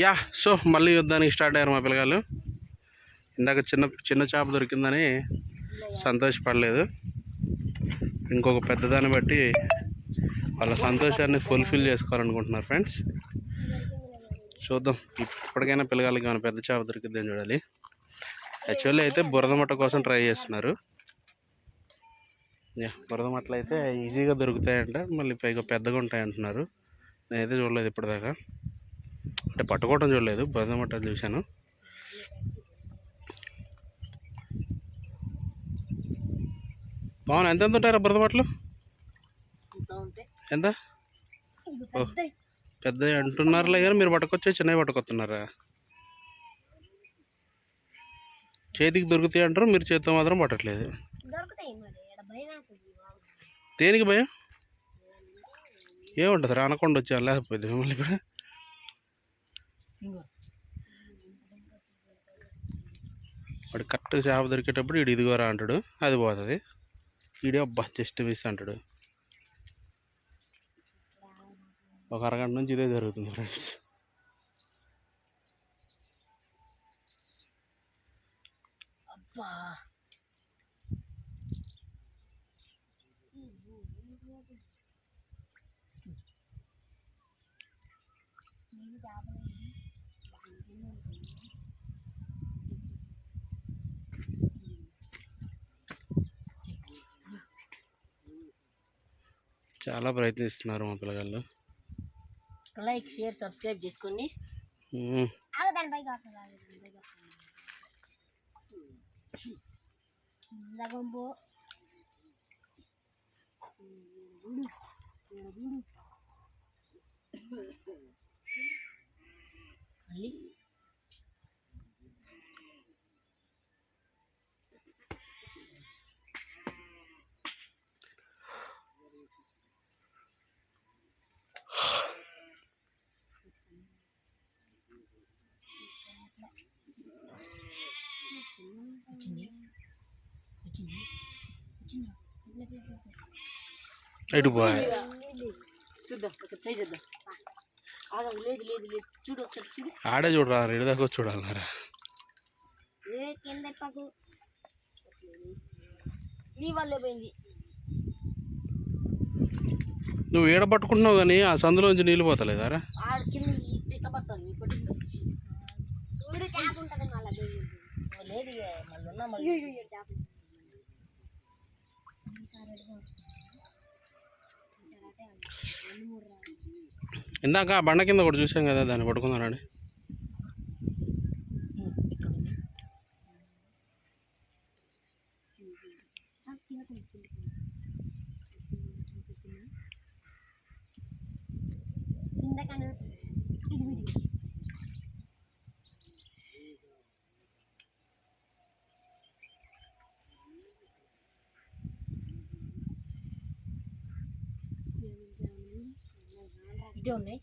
Yeah so మళ్ళీ యుద్ధానికి start అయ్యారు మా పిల్లగాళ్ళు. ఇందాక చిన్న చేప దొరికిందని సంతోషపడలేదు. ఇంకొక పెద్దదాన్ని బట్టి వాళ్ళ సంతోషాన్ని ఫుల్ఫిల్ చేసుకోవాలనుకుంటున్నారు ఫ్రెండ్స్. చూద్దాం, ఇప్పటికైనా పిల్లగాళ్ళకి ఏమైనా పెద్ద చేప దొరికిద్దని చూడాలి. యాక్చువల్లీ అయితే బురద మట్ట కోసం ట్రై చేస్తున్నారు. బురద మట్టలు అయితే ఈజీగా దొరుకుతాయంట, మళ్ళీ పైగా పెద్దగా ఉంటాయి అంటున్నారు. నేనైతే చూడలేదు ఇప్పటిదాకా, అంటే పట్టుకోవటం చూడలేదు, బురద మట్టలు చూశాను. బాగున్నా. ఎంత ఉంటారా బురద మట్టలు? ఎంత? పెద్దవి అంటున్నారులే కానీ మీరు పట్టుకొచ్చే చిన్నవి పట్టుకొస్తున్నారా? చేతికి దొరుకుతాయి అంటారు, మీరు చేతితో మాత్రం పట్టట్లేదు. దేనికి భయం? ఏముంటుంది రా, అనకుండా వచ్చా లేకపోతే మిమ్మల్ని ఇప్పుడు. వాడు కరెక్ట్గా చేప దొరికేటప్పుడు వీడు ఇదిగోరా అంటాడు, అది పోతుంది. వీడే అబ్బా జస్ట్ మిస్ అంటాడు. ఒక అరగంట నుంచి ఇదే జరుగుతుంది ఫ్రెండ్స్. చాలా ప్రయత్నిస్తున్నారు మా పిల్లగాళ్ళు. లైక్, షేర్, సబ్స్క్రైబ్ చేసుకోండి. ఎటు పోయా చూద్దాం, ఒకసారి ట్రై చేద్దాం. లేదు లేదు లేదు, చూడు ఒకసారి చూడు. ఆడే చూడరా, ఎడు దాకా చూడాలన్నారా? నీ వల్లే పోయింది. నువ్వు ఏడ పట్టుకుంటున్నావు కానీ ఆ సందులోంచి నీళ్ళు పోతలేదారా? ఇందాక బండ కింద ఒకటి చూసాం కదా, దాన్ని పట్టుకుందానండి. ఇదే ఉన్నాయి.